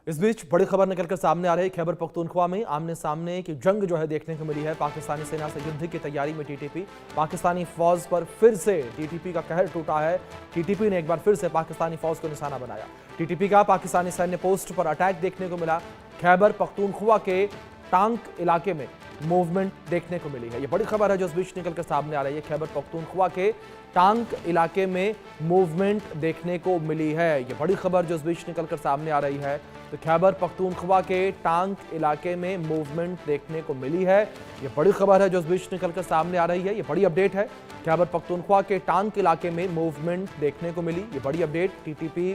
इस बीच बड़ी खबर निकलकर सामने आ रही है। खैबर पख्तूनख्वा में आमने सामने की जंग जो है देखने को मिली है। पाकिस्तानी सेना से युद्ध की तैयारी में टीटीपी। पाकिस्तानी फौज पर फिर से टीटीपी का कहर टूटा है। टीटीपी ने एक बार फिर से पाकिस्तानी फौज को निशाना बनाया। टीटीपी का पाकिस्तानी सैन्य पोस्ट पर अटैक देखने को मिला। खैबर पख्तूनख्वा के टांक इलाके में मूवमेंट देखने को मिली है। यह बड़ी खबर है जो इस बीच निकलकर सामने आ रही है। खैबर पख्तूनख्वा के टांक इलाके में मूवमेंट देखने को मिली है। यह बड़ी खबर जो इस बीच निकलकर सामने आ रही है। तो खैबर पख्तूनख्वा के टांक इलाके में मूवमेंट देखने को मिली है। यह बड़ी खबर है जो इस बीच निकलकर सामने आ रही है। यह बड़ी अपडेट है। खैबर पख्तूनख्वा के टांक इलाके में मूवमेंट देखने को मिली। यह बड़ी अपडेट। टीटीपी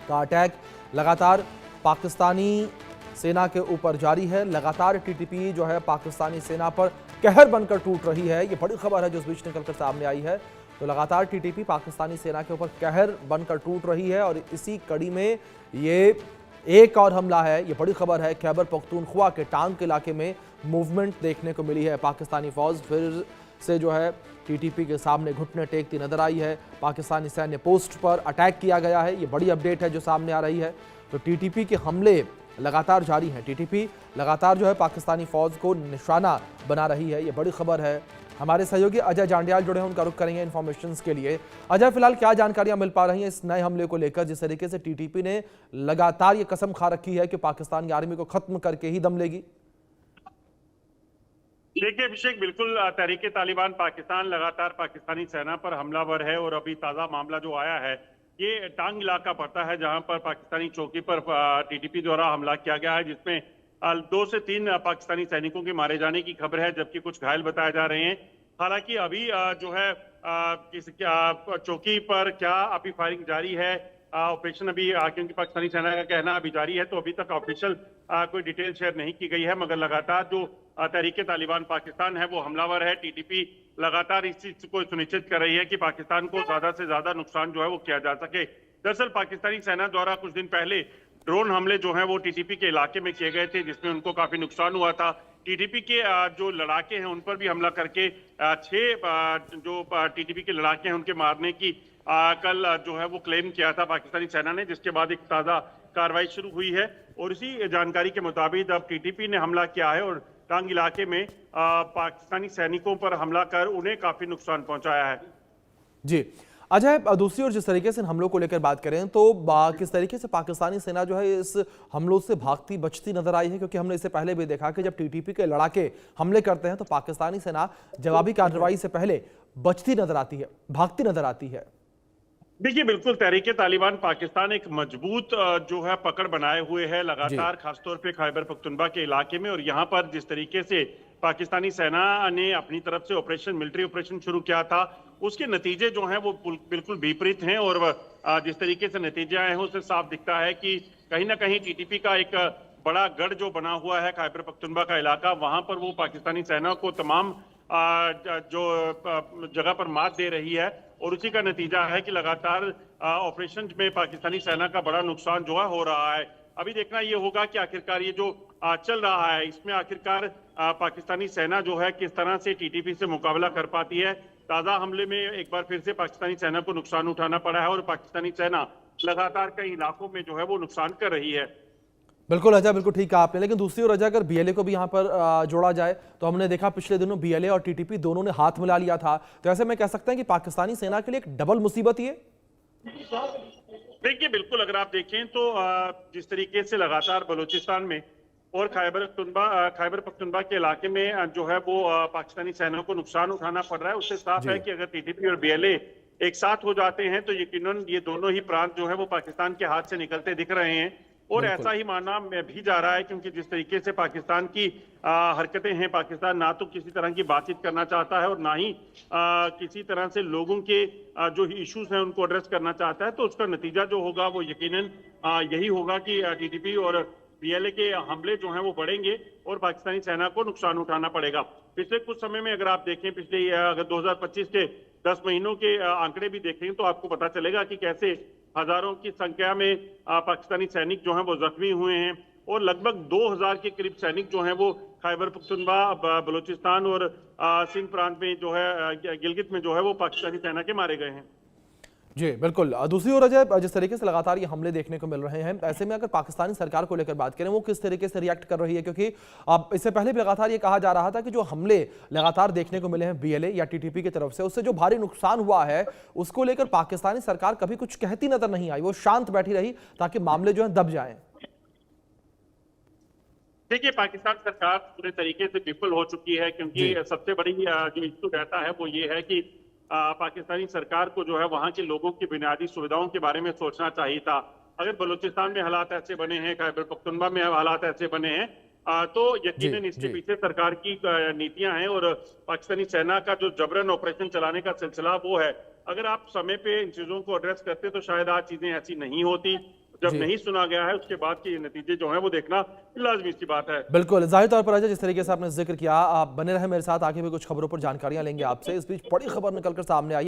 का अटैक लगातार पाकिस्तानी सेना के ऊपर जारी है। लगातार टीटीपी जो है पाकिस्तानी सेना पर कहर बनकर टूट रही है। ये बड़ी खबर है जो इस बीच निकलकर सामने आई है। तो लगातार टीटीपी पाकिस्तानी सेना के ऊपर कहर बनकर टूट रही है और इसी कड़ी में ये एक और हमला है। ये बड़ी खबर है। खैबर पख्तूनख्वा के टांक इलाके में मूवमेंट देखने को मिली है। पाकिस्तानी फौज फिर से जो है टीटीपी के सामने घुटने टेकती नजर आई है। पाकिस्तानी सैन्य पोस्ट पर अटैक किया गया है। ये बड़ी अपडेट है जो सामने आ रही है। तो टीटीपी के हमले लगातार जारी हैं। टीटीपी लगातार जो है पाकिस्तानी फौज को निशाना बना रही है। ये बड़ी खबर है। हमारे सहयोगी अजय जांडियाल जुड़े हैं, उनका रुख करेंगे इन्फॉर्मेशन के लिए। अजय, फिलहाल क्या जानकारियां मिल पा रही हैं इस नए हमले को लेकर, जिस तरीके से टीटीपी ने लगातार ये कसम खा रखी है कि पाकिस्तान की आर्मी को खत्म करके ही दम लेगी? देखिए अभिषेक, बिल्कुल तहरीके तालिबान पाकिस्तान लगातार पाकिस्तानी सेना पर हमलावर है और अभी ताज़ा मामला जो आया है ये टांग इलाका पड़ता है जहां पर पाकिस्तानी चौकी पर टीटीपी द्वारा हमला किया गया है, जिसमें 2 से 3 पाकिस्तानी सैनिकों के मारे जाने की खबर है, जबकि कुछ घायल बताए जा रहे हैं। हालांकि अभी जो है चौकी पर क्या अभी फायरिंग जारी है, ऑपरेशन अभी क्योंकि पाकिस्तानी सेना का कहना अभी जारी है, तो अभी तक ऑफिशियल कोई डिटेल शेयर नहीं की गई है। मगर लगातार जो तहरीके तालिबान पाकिस्तान है वो हमलावर है। टीटीपी लगातार इस चीज को सुनिश्चित कर रही है कि पाकिस्तान को ज्यादा से ज्यादा नुकसान जो है वो किया जा सके। दरअसल पाकिस्तानी सेना द्वारा कुछ दिन पहले ड्रोन हमले जो हैं वो टीटीपी के इलाके में किए गए थे, जिसमें उनको काफी नुकसान हुआ था। टीटीपी के जो लड़ाके हैं उन पर भी हमला करके 6 जो टीटीपी के लड़ाके हैं उनके मारने की कल जो है वो क्लेम किया था पाकिस्तानी सेना ने, जिसके बाद एक ताजा कार्रवाई शुरू हुई है। और इसी जानकारी के मुताबिक अब टीटीपी ने हमला किया है और टांग इलाके में पाकिस्तानी सैनिकों पर हमला कर उन्हें काफी नुकसान पहुंचाया है। जी अजय, दूसरी ओर जिस तरीके से हमलों को लेकर बात करें तो किस तरीके से पाकिस्तानी सेना जो है इस हमलों से भागती बचती नजर आई है? क्योंकि हमने इससे पहले भी देखा कि जब टीटीपी के लड़ाके हमले करते हैं तो पाकिस्तानी सेना जवाबी कार्रवाई से पहले बचती नजर आती है, भागती नजर आती है। देखिए बिल्कुल तहरीके तालिबान पाकिस्तान एक मजबूत जो है पकड़ बनाए हुए है लगातार, खासतौर पे खैबर पख्तूनख्वा के इलाके में। और यहाँ पर जिस तरीके से पाकिस्तानी सेना ने अपनी तरफ से मिलिट्री ऑपरेशन शुरू किया था, उसके नतीजे जो हैं वो बिल्कुल विपरीत हैं। और जिस तरीके से नतीजे आए हैं उससे साफ दिखता है कि कहीं ना कहीं टीटीपी का एक बड़ा गढ़ जो बना हुआ है खैबर पख्तूनख्वा का इलाका, वहां पर वो पाकिस्तानी सेना को तमाम जो जगह पर मात दे रही है। और उसी का नतीजा है कि लगातार ऑपरेशन में पाकिस्तानी सेना का बड़ा नुकसान जो है हो रहा है। अभी देखना ये होगा कि आखिरकार ये जो चल रहा है इसमें आखिरकार पाकिस्तानी सेना जो है किस तरह से टीटीपी से मुकाबला कर पाती है। ताजा हमले में एक बार फिर से पाकिस्तानी सेना को नुकसान उठाना पड़ा है और पाकिस्तानी सेना लगातार कई इलाकों में जो है वो नुकसान कर रही है। बिल्कुल अजय, बिल्कुल ठीक कहा आपने। लेकिन दूसरी ओर अजय, अगर बीएलए को भी यहाँ पर जोड़ा जाए तो हमने देखा पिछले दिनों बीएलए और टीटीपी दोनों ने हाथ मिला लिया था। तो ऐसे में कह सकते हैं कि पाकिस्तानी सेना के लिए एक डबल मुसीबत ये। देखिए बिल्कुल, अगर आप देखें तो जिस तरीके से लगातार बलूचिस्तान में और खैबर पख्तूनख्वा के इलाके में जो है वो पाकिस्तानी सेना को नुकसान उठाना पड़ रहा है, उससे साफ है कि अगर टीटीपी और बीएलए एक साथ हो जाते हैं तो यकीनन ये दोनों ही प्रांत जो है वो पाकिस्तान के हाथ से निकलते दिख रहे हैं। और ऐसा ही मानना भी जा रहा है, क्योंकि जिस तरीके से पाकिस्तान की हरकतें हैं, पाकिस्तान ना तो किसी तरह की बातचीत करना चाहता है और ना ही किसी तरह से लोगों के जो इश्यूज हैं उनको एड्रेस करना चाहता है। तो उसका नतीजा जो होगा वो यकीनन यही होगा कि टीटीपी और बीएलए के हमले जो हैं वो बढ़ेंगे और पाकिस्तानी सेना को नुकसान उठाना पड़ेगा। पिछले कुछ समय में अगर आप देखें, पिछले अगर 2025 के 10 महीनों के आंकड़े भी देखें तो आपको पता चलेगा कि कैसे हजारों की संख्या में पाकिस्तानी सैनिक जो हैं वो जख्मी हुए हैं और लगभग 2000 के करीब सैनिक जो हैं वो खैबर पख्तूनख्वा, बलूचिस्तान और सिंध प्रांत में जो है गिलगित में जो है वो पाकिस्तानी सेना के मारे गए हैं। जी बिल्कुल। दूसरी ओर अजय, जिस तरीके से लगातार ये हमले देखने को मिल रहे हैं, ऐसे में अगर पाकिस्तानी सरकार को लेकर बात करें, वो किस तरीके से रिएक्ट कर रही है? क्योंकि अब इससे पहले भी लगातार ये कहा जा रहा था कि जो हमले लगातार देखने को मिले हैं बीएलए या टीटीपी की तरफ से, उससे जो भारी नुकसान हुआ है उसको लेकर पाकिस्तानी सरकार कभी कुछ कहती नजर नहीं आई, वो शांत बैठी रही ताकि मामले जो है दब जाएं। देखिए, पाकिस्तान सरकार पूरे तरीके से विफल हो चुकी है, क्योंकि सबसे बड़ी जो इश्यू रहता है वो ये है कि पाकिस्तानी सरकार को जो है वहां के लोगों की बुनियादी सुविधाओं के बारे में सोचना चाहिए था। अगर बलूचिस्तान में हालात ऐसे बने हैं, खैबर पख्तूनख्वा में हालात ऐसे बने हैं, तो यकीनन इसके पीछे सरकार की नीतियां हैं और पाकिस्तानी सेना का जो जबरन ऑपरेशन चलाने का सिलसिला वो है। अगर आप समय पे इन चीजों को एड्रेस करते तो शायद आज चीजें ऐसी नहीं होती। जब नहीं सुना गया है उसके बाद के नतीजे जो है वो देखना लाजमी सी बात है। बिल्कुल, जाहिर तौर पर अजय, जिस तरीके से आपने जिक्र किया, आप बने रहे मेरे साथ, आगे भी कुछ खबरों पर जानकारियां लेंगे आपसे। इस बीच बड़ी खबर निकलकर सामने आई।